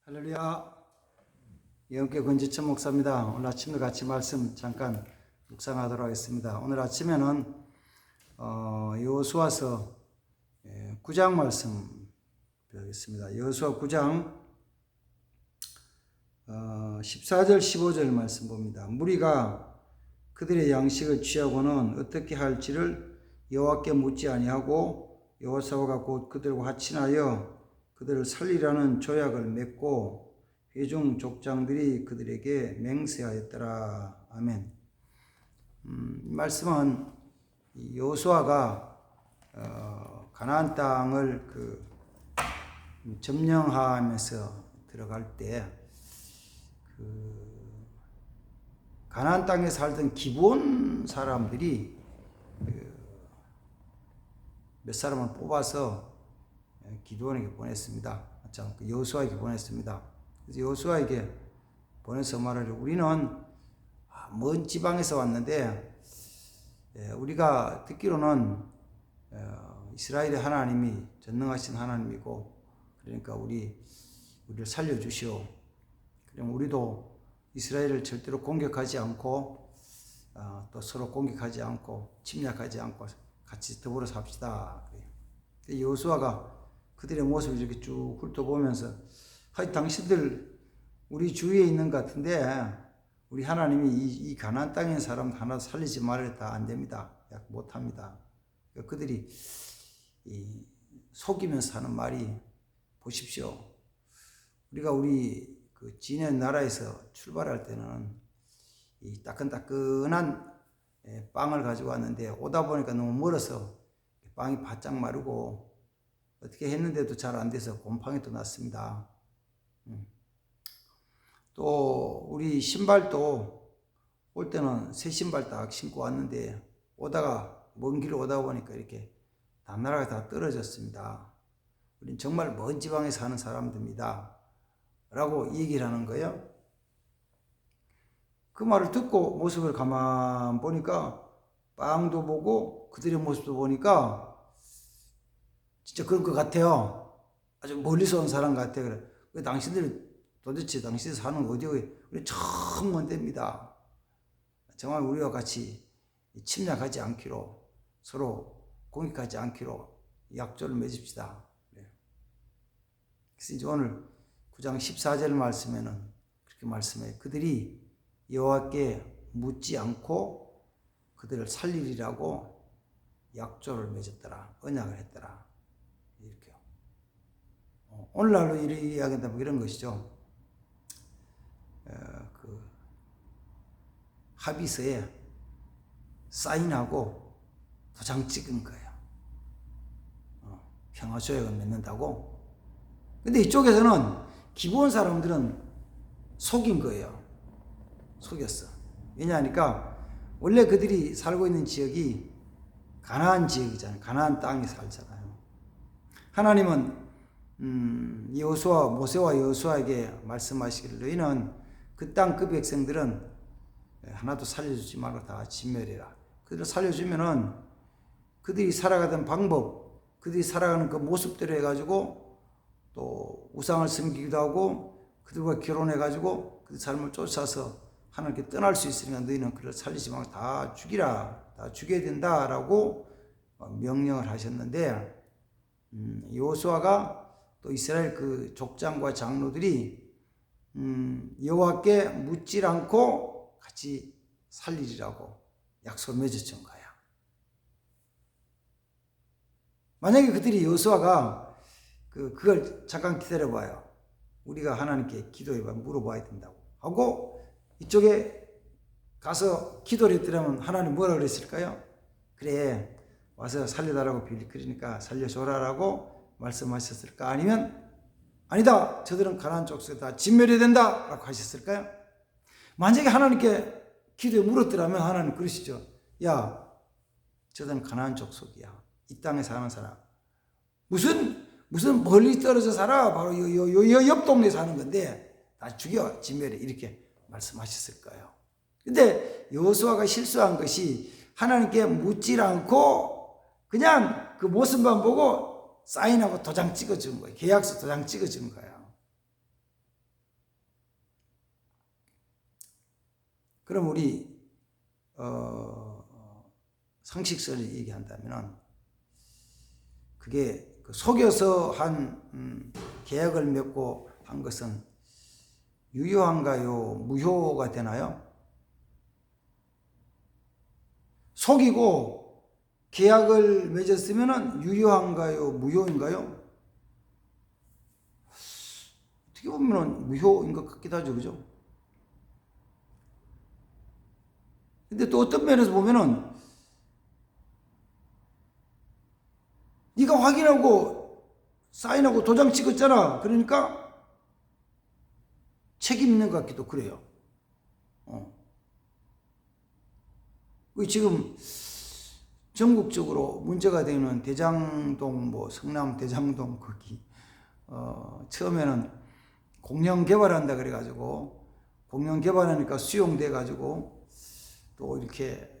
할렐루야. 영계 권지천 목사입니다. 오늘 아침도 같이 말씀 잠깐 묵상하도록 하겠습니다. 오늘 아침에는 여호수아서 9장 말씀 배우겠습니다. 여호수아 9장 14절 15절 말씀 봅니다. 무리가 그들의 양식을 취하고는 어떻게 할지를 여호와께 묻지 아니하고 여호수아가 곧 그들과 합친하여 그들을 살리라는 조약을 맺고 회중 족장들이 그들에게 맹세하였더라. 아멘. 이 말씀은 여호수아가 가나안 땅을 점령하면서 들어갈 때 가나안 땅에 살던 기브온 사람들이 몇 사람을 뽑아서 기드온에게 보냈습니다. 여호수아에게 보냈습니다. 그래서 여호수아에게 보내서 말하려 우리는 먼 지방에서 왔는데 우리가 듣기로는 이스라엘의 하나님이 전능하신 하나님이고 그러니까 우리를 살려주시오. 그럼 우리도 이스라엘을 절대로 공격하지 않고 또 서로 공격하지 않고 침략하지 않고 같이 더불어 삽시다. 여호수아가 그들의 모습을 이렇게 쭉 훑어보면서 당신들 우리 주위에 있는 것 같은데 우리 하나님이 이 가나안 땅에 있는 사람 하나도 살리지 말랬다. 안 됩니다. 못합니다. 그들이 속이면서 하는 말이 보십시오. 우리가 우리 지낸 나라에서 출발할 때는 이 따끈따끈한 빵을 가지고 왔는데 오다 보니까 너무 멀어서 빵이 바짝 마르고 어떻게 했는데도 잘 안 돼서 곰팡이 또 났습니다. 또 우리 신발도 올 때는 새 신발 딱 신고 왔는데 오다가 먼 길을 오다 보니까 이렇게 단나라가 다 떨어졌습니다. 우린 정말 먼 지방에 사는 사람들입니다. 라고 얘기를 하는 거예요. 그 말을 듣고 모습을 가만 보니까 빵도 보고 그들의 모습도 보니까 진짜 그런 것 같아요. 아주 멀리서 온 사람 같아요. 그래. 당신들 도대체 당신들 사는 어디에 우리 처음 온 데입니다. 정말 우리와 같이 침략하지 않기로 서로 공격하지 않기로 약조를 맺읍시다. 그래서 이제 오늘 9장 14절 말씀에는 그렇게 말씀해요. 그들이 여호와께 묻지 않고 그들을 살리리라고 약조를 맺었더라. 언약을 했더라. 이렇게요. 오늘날로 이야기한다면 이런 것이죠. 합의서에 사인하고 도장 찍은 거예요. 평화조약을 맺는다고. 근데 이쪽에서는 기브온 사람들은 속인 거예요. 속였어. 왜냐하니까 원래 그들이 살고 있는 지역이 가나안 지역이잖아요. 가나안 땅에 살잖아요. 하나님은 여호수아 모세와 여호수아에게 말씀하시기를 너희는 그 땅 그 백성들은 하나도 살려주지 말고 다 진멸해라. 그들을 살려주면은 그들이 살아가던 방법, 그들이 살아가는 그 모습대로 해가지고 또 우상을 섬기기도 하고 그들과 결혼해가지고 그 삶을 쫓아서 하나님께 떠날 수 있으니까 너희는 그를 살리지 말고 다 죽이라. 다 죽여야 된다라고 명령을 하셨는데 여호수아가 또 이스라엘 그 족장과 장로들이 여호와께 묻질 않고 같이 살리리라고 약속을 맺어준 거야. 만약에 그들이 여호수아가 그걸 잠깐 기다려봐요. 우리가 하나님께 기도해봐 물어봐야 된다고 하고 이쪽에 가서 기도를 했더라면 하나님 뭐라 그랬을까요? 그래 와서 살려달라고 그러니까 살려줘라라고 말씀하셨을까? 아니면 아니다 저들은 가나안 족속에 다 진멸해야 된다 라고 하셨을까요? 만약에 하나님께 기도에 물었더라면 하나님 그러시죠. 야 저들은 가나안 족속이야. 이 땅에 사는 사람 무슨 멀리 떨어져 살아 바로 옆 동네에 사는 건데 다 죽여 진멸해 이렇게 말씀하셨을 거예요. 근데 여호수아가 실수한 것이 하나님께 묻질 않고 그냥 그 모습만 보고 사인하고 도장 찍어준 거예요. 계약서 도장 찍어준 거예요. 그럼 우리 상식선을 얘기한다면은 그게 속여서 한 계약을 맺고 한 것은 유효한가요? 무효가 되나요? 속이고 계약을 맺었으면 유효한가요? 무효인가요? 어떻게 보면 무효인 것 같기도 하죠. 그죠? 근데 또 어떤 면에서 보면은 네가 확인하고 사인하고 도장 찍었잖아. 그러니까 책임 있는 것 같기도 그래요. 지금 전국적으로 문제가 되는 대장동, 성남 대장동 거기 처음에는 공영 개발한다 그래가지고 공영 개발하니까 수용돼 가지고 또 이렇게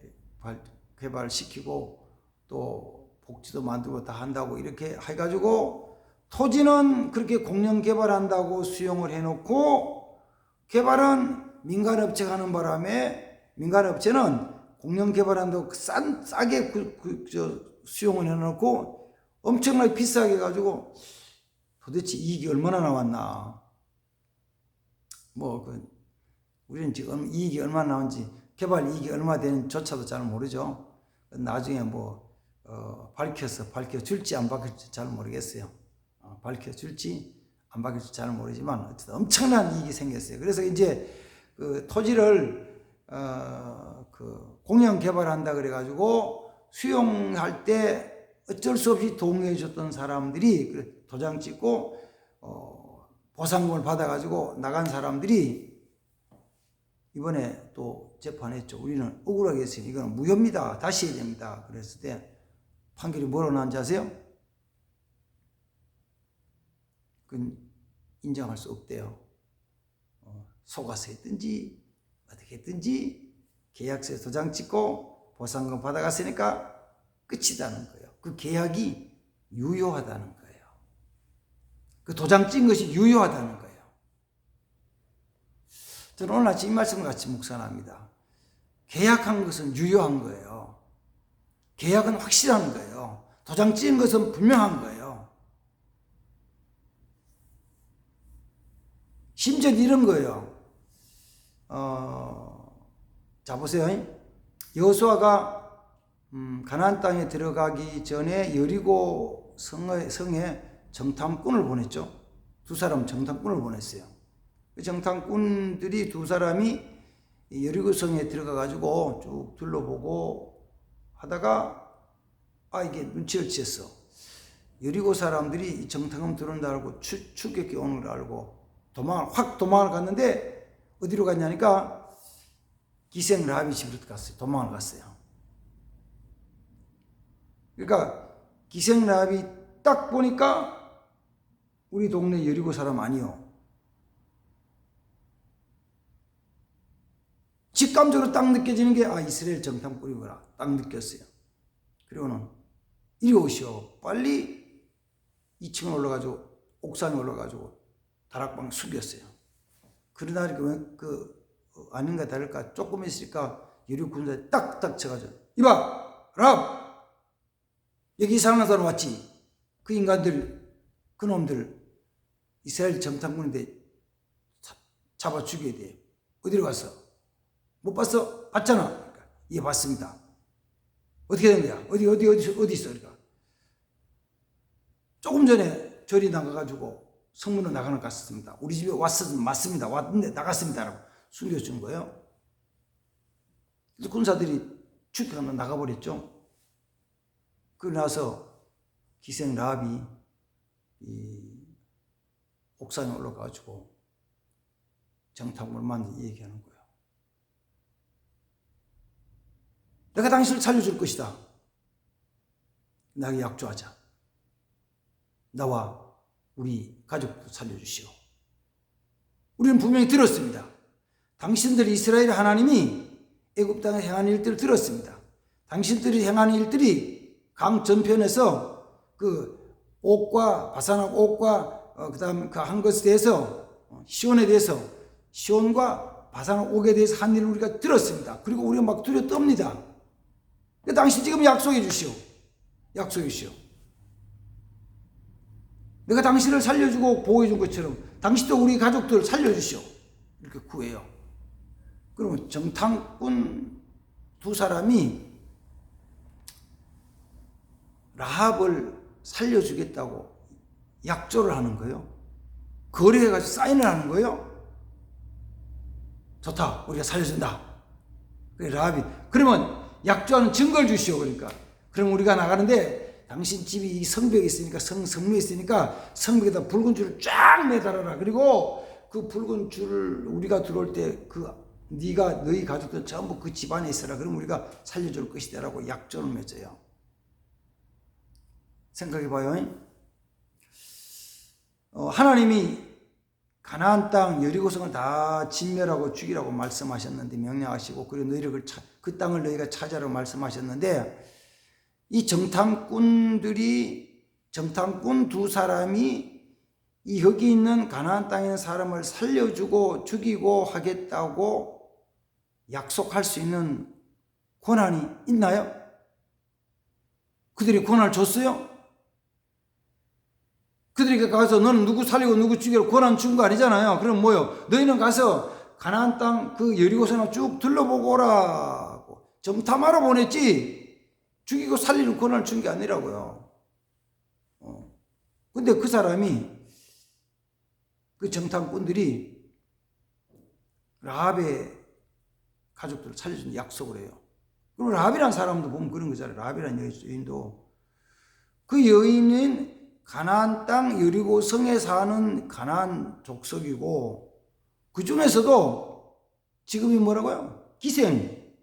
개발시키고 또 복지도 만들고 다 한다고 이렇게 해가지고 토지는 그렇게 공영 개발한다고 수용을 해놓고 개발은 민간업체가 하는 바람에 민간업체는 공영 개발한다고 싸게 수용을 해놓고 엄청나게 비싸게 해가지고 도대체 이익이 얼마나 나왔나. 우리는 지금 이익이 얼마나 나온지 개발 이익이 얼마 되는지조차도 잘 모르죠. 나중에 밝혀줄지 안 밝혀줄지 잘 모르겠어요. 밝혀줄지 안 밝혀줄지 잘 모르지만 어쨌든 엄청난 이익이 생겼어요. 그래서 이제 그 토지를 공영 개발한다 그래가지고 수용할 때 어쩔 수 없이 동의해 줬던 사람들이 도장 찍고 보상금을 받아가지고 나간 사람들이 이번에 또 재판했죠. 우리는 억울하게 했어요. 이거는 무효입니다. 다시 해야 됩니다. 그랬을 때 판결이 뭐라고 나온지 아세요? 그건 인정할 수 없대요. 속아서 했든지 어떻게 했든지 계약서에 도장 찍고 보상금 받아갔으니까 끝이다는 거예요. 그 계약이 유효하다는 거예요. 그 도장 찍은 것이 유효하다는 거예요. 저는 오늘 아침 이 말씀을 같이 묵상합니다. 계약한 것은 유효한 거예요. 계약은 확실한 거예요. 도장 찍은 것은 분명한 거예요. 심지어 이런 거예요. 자 보세요. 여호수아가 가나안 땅에 들어가기 전에 여리고 성에 정탐꾼을 보냈죠. 두 사람 정탐꾼을 보냈어요. 그 정탐꾼들이 두 사람이 여리고 성에 들어가 가지고 쭉 둘러보고 하다가 이게 눈치를 챘어. 여리고 사람들이 이 정탐꾼 들어온다 알고 추격해 오는 걸 알고 도망을 갔는데 어디로 갔냐니까 기생 라합이 집으로 갔어요. 도망을 갔어요. 그러니까 기생 라합이 딱 보니까 우리 동네 여리고 사람 아니요. 직감적으로 딱 느껴지는 게 이스라엘 정탐꾼이구나 딱 느꼈어요. 그리고는 이리 오시오. 빨리 2층을 올라가지고 옥상에 올라가지고 다락방 숙였어요. 그러나 아닌가 다를까 조금 있으니까 여리고 군사에 딱딱 쳐가지고 이봐 라합 여기 이상한 사람 왔지. 그 인간들 그놈들 이스라엘 정탐꾼인데 잡아 죽여야 돼. 어디로 갔어? 못 봤어? 봤잖아. 그러니까, 예, 봤습니다. 어떻게 된 거야? 어디 있어? 그러니까. 조금 전에 절이 나가가지고 성문으로 나가는 갔습니다. 우리 집에 맞습니다. 왔는데 나갔습니다. 라고 숨겨준 거예요. 그래서 군사들이 추격하면 나가버렸죠. 그러고 나서 기생 라합이 옥상에 올라가가지고 정탐꾼을 만나 얘기하는 거예요. 내가 당신을 살려줄 것이다. 나에게 약조하자. 나와 우리 가족도 살려주시오. 우리는 분명히 들었습니다. 당신들이 이스라엘 하나님이 애굽 땅에 행한 일들을 들었습니다. 당신들이 행한 일들이 강 전편에서 그 옥과 바산악 옥과 그다음 그 한 것에 대해서 시온에 대해서 시온과 바산 오게 대해서 한 일을 우리가 들었습니다. 그리고 우리가 막 두려 떱니다. 당신 지금 약속해 주시오. 약속해 주시오. 내가 당신을 살려주고 보호해 준 것처럼 당신도 우리 가족들 살려주시오. 이렇게 구해요. 그러면 정탐꾼 두 사람이 라합을 살려주겠다고 약조를 하는 거예요. 거래해가지고 사인을 하는 거예요. 좋다, 우리가 살려준다. 그래, 라합이 그러면 약조하는 증거를 주시오. 그러니까 그럼 우리가 나가는데 당신 집이 이 성벽에 있으니까 성문에 있으니까 성벽에다 붉은 줄을 쫙 매달아라. 그리고 그 붉은 줄을 우리가 들어올 때 네가 너희 가족들 전부 그 집안에 있어라. 그럼 우리가 살려줄 것이다라고 약조를 맺어요. 생각해봐요. 하나님이 가나안 땅 여리고성을 다 진멸하고 죽이라고 말씀하셨는데, 명령하시고 그리고 너희를 그 땅을 너희가 찾아라고 말씀하셨는데, 이 정탐꾼 두 사람이 이 여기 있는 가나안 땅에 있는 사람을 살려주고 죽이고 하겠다고 약속할 수 있는 권한이 있나요? 그들이 권한을 줬어요? 그들이 가서 너는 누구 살리고 누구 죽이라고 권한 준 거 아니잖아요. 그럼 뭐요? 너희는 가서 가나안 땅 그 여리고성을 쭉 둘러보고 오라고 정탐하러 보냈지 죽이고 살리는 권한을 준 게 아니라고요. 근데 그 사람이, 그 정탐꾼들이 라합의 가족들을 살려준 약속을 해요. 그리고 라합이라는 사람도 보면 그런 거잖아요. 라합이라는 여인도, 그 여인은 가나안 땅 여리고 성에 사는 가나안 족속이고, 그 중에서도 지금이 뭐라고요? 기생.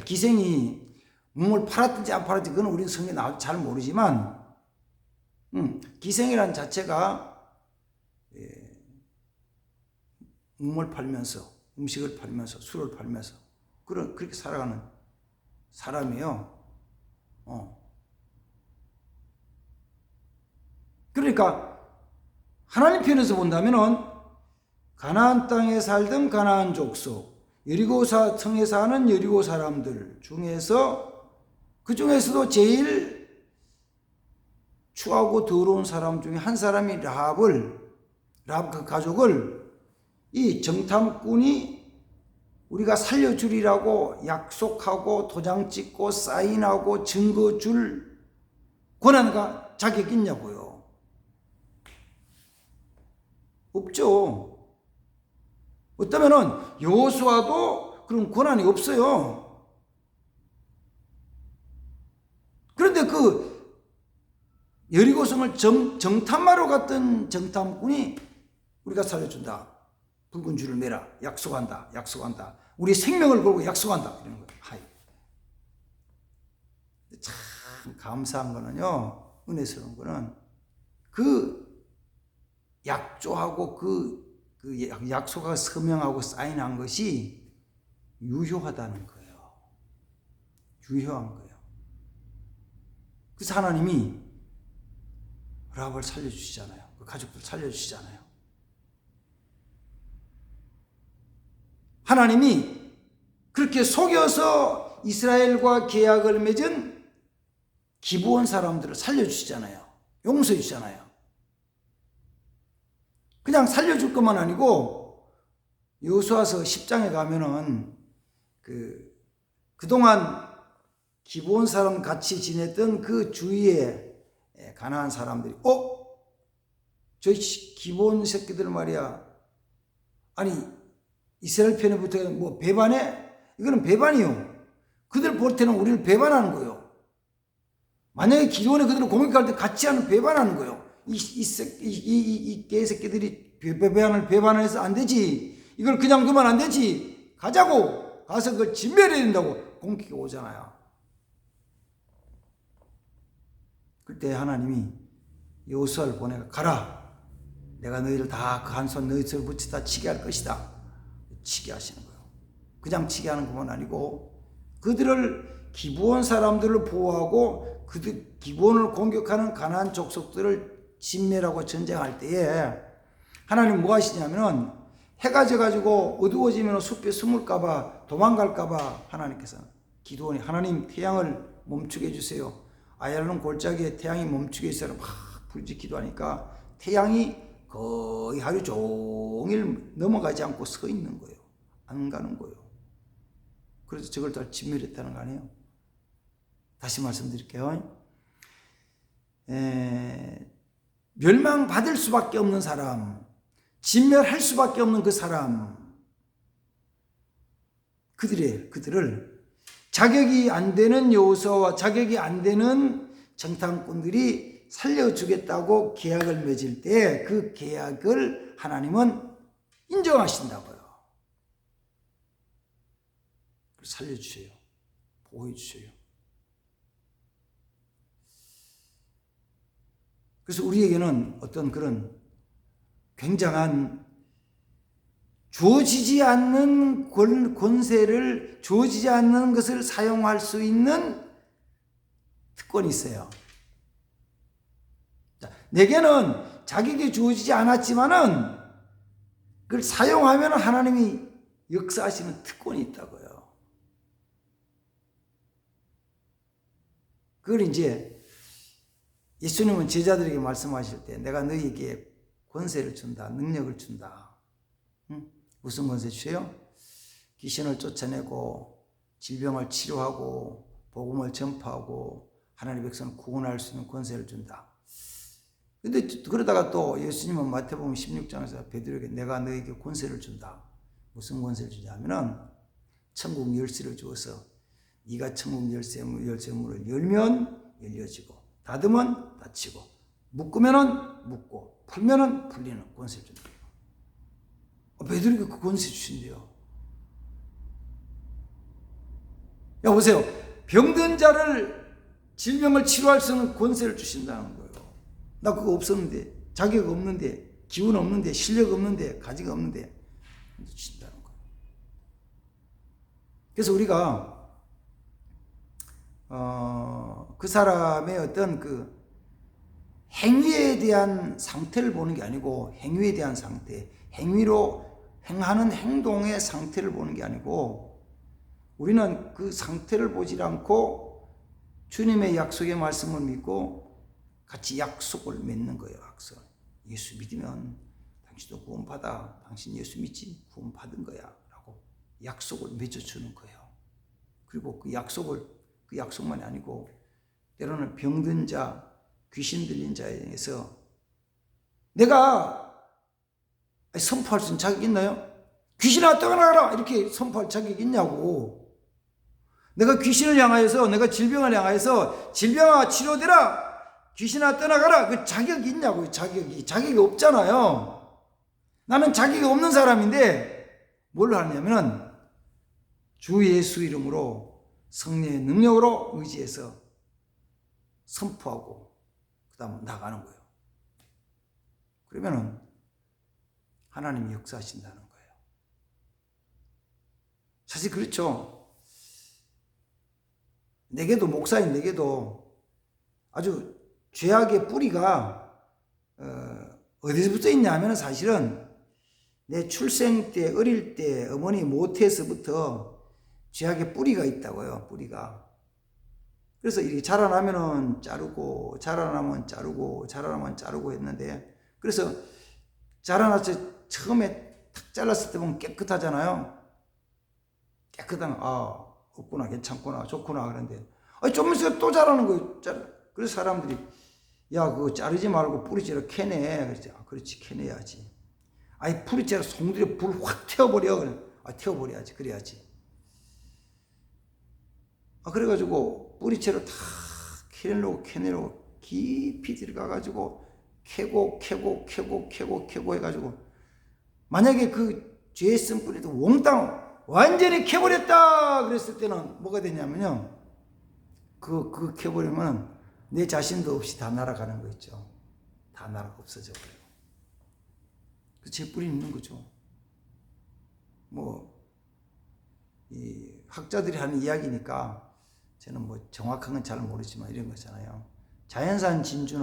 기생이 몸을 팔았든지 안 팔았든지 그건 우리는 성경에 나와서 잘 모르지만, 기생이라는 자체가 몸을 팔면서 음식을 팔면서 술을 팔면서 그렇게 살아가는 사람이에요. 그러니까 하나님 편에서 본다면은 가나안 땅에 살던 가나안 족속, 여리고 성에 사는 여리고 사람들 중에서, 그 중에서도 제일 추하고 더러운 사람 중에 한 사람이 라합 그 가족을 이 정탐꾼이 우리가 살려주리라고 약속하고 도장 찍고 사인하고 증거 줄 권한과 자격이 있냐고요. 없죠. 어쩌면은 여호수아도 그런 권한이 없어요. 그런데 그 여리고성을 정탐하러 갔던 정탐꾼이 우리가 살려준다. 붉은 줄을 매라. 약속한다. 우리 생명을 걸고 약속한다. 이런 거예요. 참 감사한 거는요, 은혜스러운 거는 그 약조하고 그 약속하고 서명하고 사인한 것이 유효하다는 거예요. 유효한 거예요. 그래서 하나님이 라합을 살려주시잖아요. 그 가족들 살려주시잖아요. 하나님이 그렇게 속여서 이스라엘과 계약을 맺은 기브온 사람들을 살려주시잖아요. 용서해 주시잖아요. 그냥 살려줄 것만 아니고, 여호수아서 10장에 가면은 그동안 기브온 사람 같이 지냈던 그 주위에 가나안 사람들이 저 기브온 새끼들 말이야, 아니 이스라엘 편에 붙어 뭐 배반해? 이거는 배반이요. 그들 볼 때는 우리를 배반하는 거예요. 만약에 기브온에 그들을 공격할 때 같이 하는 배반하는 거예요. 이 개새끼들이 배반을 해서 안 되지. 이걸 그냥 두면 안 되지. 가자고. 가서 그걸 진멸해야 된다고 공격이 오잖아요. 그때 하나님이 여호수아를 보내가 가라. 내가 너희를 다 그 한 손 너희 손을 붙이다 치게 할 것이다. 치게 하시는 거예요. 그냥 치게 하는 것만 아니고, 그들을 기브온 사람들을 보호하고 기브온을 공격하는 가나안 족속들을 진멸하고 전쟁할 때에 하나님 뭐 하시냐면은 해가 져가지고 어두워지면 숲에 숨을까봐 도망갈까봐 하나님께서 기도원이 하나님 태양을 멈추게 해주세요. 아얄론 골짜기에 태양이 멈추게 해서 막 부르짖 기도하니까 태양이 거의 하루 종일 넘어가지 않고 서 있는 거예요. 안 가는 거예요. 그래서 저걸 다 진멸했다는 거 아니에요. 다시 말씀드릴게요. 멸망받을 수밖에 없는 사람, 진멸할 수밖에 없는 그 사람, 그들을 자격이 안 되는 요소와 자격이 안 되는 정탐꾼들이 살려주겠다고 계약을 맺을 때 그 계약을 하나님은 인정하신다고요. 살려주세요. 보호해주세요. 그래서 우리에게는 어떤 그런 굉장한 주어지지 않는 권세를, 주어지지 않는 것을 사용할 수 있는 특권이 있어요. 내게는 자격이 주어지지 않았지만은 그걸 사용하면 하나님이 역사하시는 특권이 있다고요. 그걸 이제 예수님은 제자들에게 말씀하실 때 내가 너희에게 권세를 준다, 능력을 준다. 무슨 권세 주세요? 귀신을 쫓아내고 질병을 치료하고 복음을 전파하고 하나님의 백성을 구원할 수 있는 권세를 준다. 근데 그러다가 또 예수님은 마태복음 16장에서 베드로에게 내가 너에게 권세를 준다. 무슨 권세를 주냐면은 천국 열쇠를 주어서 네가 천국 열쇠문을 열면 열려지고 닫으면 닫히고 묶으면은 묶고 풀면은 풀리는 권세를 준다. 베드로에게 그 권세 주신대요. 야 보세요. 병든 자를 질병을 치료할 수 있는 권세를 주신다는 거예요. 나 그거 없었는데, 자격 없는데, 기운 없는데, 실력 없는데, 가지가 없는데 주신다는 거예요. 그래서 우리가 그 사람의 어떤 그 행위에 대한 상태를 보는 게 아니고 행위에 대한 상태, 행위로 행하는 행동의 상태를 보는 게 아니고 우리는 그 상태를 보지 않고 주님의 약속의 말씀을 믿고 같이 약속을 맺는 거예요. 약속. 예수 믿으면 당신도 구원받아. 당신 예수 믿지? 구원받은 거야. 라고 약속을 맺어주는 거예요. 그리고 그 약속만이 아니고 때로는 병든 자, 귀신 들린 자에 대해서 내가 선포할 수 있는 자격이 있나요? 귀신아 떠나가라 이렇게 선포할 자격이 있냐고. 내가 귀신을 향하여서 내가 질병을 향하여서 질병아 치료되라 귀신아 떠나가라 그 자격이 있냐고. 자격이 없잖아요. 나는 자격이 없는 사람인데 뭘 하냐면 주 예수 이름으로 성령의 능력으로 의지해서 선포하고 그 다음 나가는 거예요. 그러면은 하나님이 역사하신다는 거예요. 사실 그렇죠. 내게도 목사인 내게도 아주 죄악의 뿌리가 어디서부터 있냐면 사실은 내 출생 때 어릴 때 어머니 모태에서부터 죄악의 뿌리가 있다고요. 뿌리가. 그래서 이렇게 자라나면은 자르고 자라나면 자르고 했는데 그래서 자라나서 처음에 탁 잘랐을 때 보면 깨끗하잖아요. 깨끗한 없구나 괜찮구나 좋구나 그런데 좀 있으면 또 자라는 거예요. 그래서 사람들이 야 그거 자르지 말고 뿌리째로 캐내. 그랬지. 그렇지 캐내야지. 뿌리째로 송두리에 불 확 태워버려. 그래. 태워버려야지. 그래야지. 그래가지고 뿌리채로 다 캐내려고 깊이 들어가가지고 캐고 해가지고 만약에 그 죄 쓴 뿌리도 몽땅 완전히 캐버렸다 그랬을 때는 뭐가 되냐면요. 그 캐버리면 내 자신도 없이 다 날아가는 거 있죠. 다 날아가 없어져 버려요. 그 죄 뿌리 있는 거죠. 이 학자들이 하는 이야기니까 저는 정확한 건 잘 모르지만 이런 거잖아요. 자연산 진주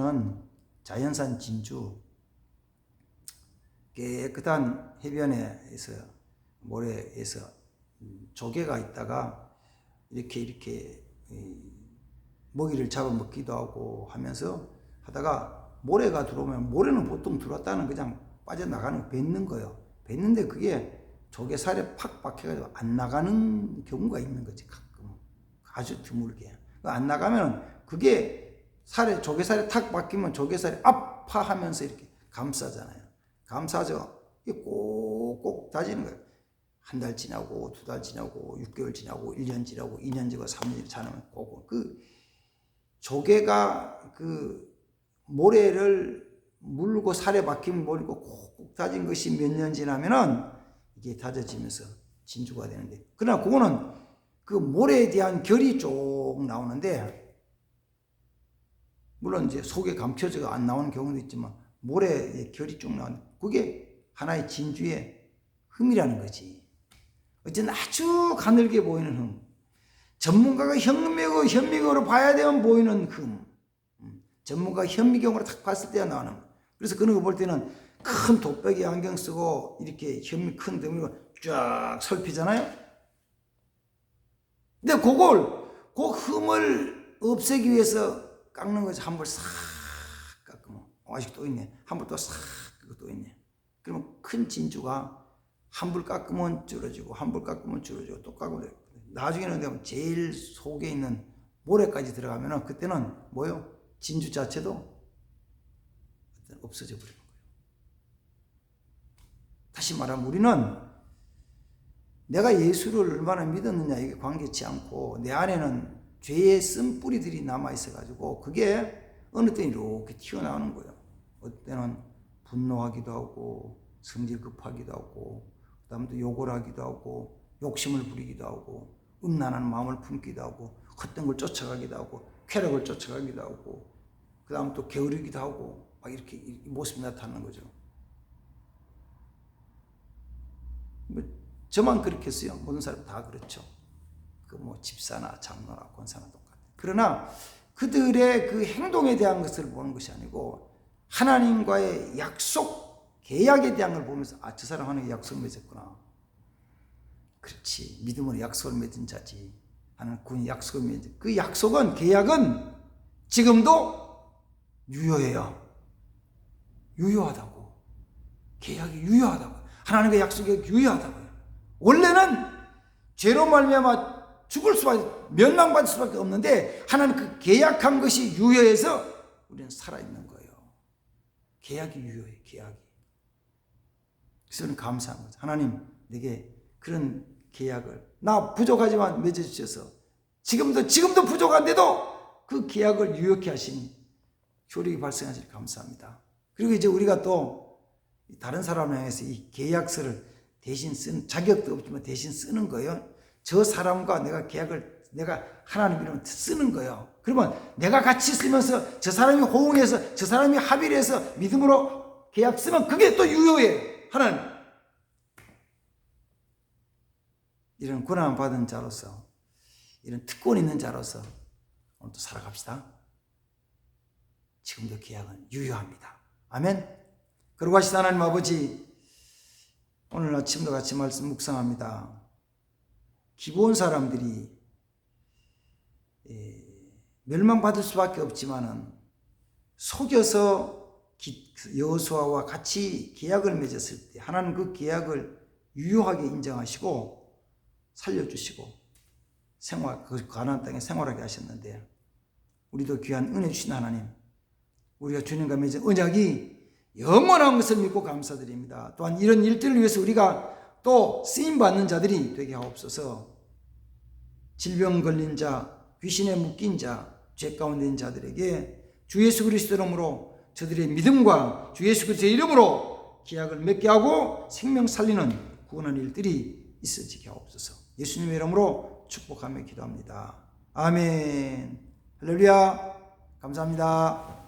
깨끗한 해변에서 모래에서 조개가 있다가 이렇게 먹이를 잡아먹기도 하고 하면서 하다가 모래가 들어오면, 모래는 보통 들어왔다는 그냥 빠져나가는, 뱉는 거예요. 뱉는데 그게 조개살에 팍 박혀가지고 안 나가는 경우가 있는 거지. 가끔 아주 드물게. 안 나가면 그게 조개살에 탁 박히면 조개살이 아파하면서 이렇게 감싸잖아요. 감싸죠. 이게 꼭꼭 다지는 거예요. 한 달 지나고, 2달 지나고, 6개월 지나고, 1년 지나고, 2년 지나고, 3년 지나면 꼭 그 조개가 그 모래를 물고 살에 박힌 모래가 콕콕 다진 것이 몇 년 지나면은 이게 다져지면서 진주가 되는데, 그러나 그거는 그 모래에 대한 결이 쭉 나오는데, 물론 이제 속에 감춰져가 안 나오는 경우도 있지만 모래의 결이 쭉 나오는데, 그게 하나의 진주의 흠이라는 거지. 어쨌든 아주 가늘게 보이는 흠, 전문가가 현미경으로 봐야 되면 보이는 흠, 전문가가 현미경으로 딱 봤을 때야 나오는 거. 그래서 그런 거 볼 때는 큰 돋보기 안경 쓰고 이렇게 큰 덤으로 쫙 살피잖아요. 근데 그 흠을 없애기 위해서 깎는 거지. 한 번 싹 깎으면 아직 또 있네. 한 번 또 싹 깎고 또 있네. 그러면 큰 진주가 한 불 깎으면 줄어지고, 한 불 깎으면 줄어지고, 또 깎으면 나중에는 되면 제일 속에 있는 모래까지 들어가면은 그때는 뭐요? 진주 자체도 없어져 버리는 거예요. 다시 말하면 우리는 내가 예수를 얼마나 믿었느냐 이게 관계치 않고, 내 안에는 죄의 쓴뿌리들이 남아있어가지고 그게 어느 때는 이렇게 튀어나오는 거예요. 어떤 때는 분노하기도 하고, 성질 급하기도 하고, 그 다음에 또 욕을 하기도 하고, 욕심을 부리기도 하고, 음란한 마음을 품기도 하고, 헛된 걸 쫓아가기도 하고, 쾌락을 쫓아가기도 하고, 그 다음에 또 게으르기도 하고, 막 이렇게 이 모습이 나타나는 거죠. 뭐 저만 그렇겠어요? 모든 사람 다 그렇죠. 그 뭐 집사나 장로나 권사나 똑같아요. 그러나 그들의 그 행동에 대한 것을 보는 것이 아니고 하나님과의 약속, 계약에 대한 걸 보면서, 아, 저 사람 하나님과 약속을 맺었구나. 그렇지, 믿음으로 약속을 맺은 자지. 하나님 그 약속을 맺은, 그 약속은, 계약은 지금도 유효해요. 유효하다고. 계약이 유효하다고. 하나님과 약속이 유효하다고요. 원래는 죄로 말미암아 죽을 수밖에, 멸망받을 수밖에 없는데 하나님 그 계약한 것이 유효해서 우리는 살아있는 거예요. 계약이 유효해, 계약이. 그래서 저는 감사한 거죠. 하나님, 내게 그런 계약을, 나 부족하지만 맺어주셔서 지금도 부족한데도 그 계약을 유효케 하신 효력이 발생하시니 감사합니다. 그리고 이제 우리가 또 다른 사람을 향해서 이 계약서를 대신 쓴, 자격도 없지만 대신 쓰는 거예요. 저 사람과 내가 계약을, 내가 하나님 이름으로 쓰는 거예요. 그러면 내가 같이 쓰면서 저 사람이 호응해서, 저 사람이 합의를 해서 믿음으로 계약 쓰면 그게 또 유효해. 하나님, 이런 고난 받은 자로서, 이런 특권 있는 자로서 오늘도 살아갑시다. 지금도 계약은 유효합니다. 아멘. 그러고 하시다 하나님 아버지, 오늘 아침도 같이 말씀 묵상합니다. 기본 사람들이 멸망받을 수밖에 없지만은 속여서 여호수아와 같이 계약을 맺었을 때 하나님 그 계약을 유효하게 인정하시고 살려주시고 그 가나안 땅에 생활하게 하셨는데, 우리도 귀한 은혜 주신 하나님, 우리가 주님과 맺은 언약이 영원한 것을 믿고 감사드립니다. 또한 이런 일들을 위해서 우리가 또 쓰임받는 자들이 되게 하옵소서. 질병 걸린 자, 귀신에 묶인 자, 죄 가운데 있는 자들에게 주 예수 그리스도 이름으로 저들의 믿음과 주 예수 그리스도의 이름으로 계약을 맺게 하고 생명 살리는 구원하는 일들이 있어지게 하옵소서. 예수님의 이름으로 축복하며 기도합니다. 아멘. 할렐루야. 감사합니다.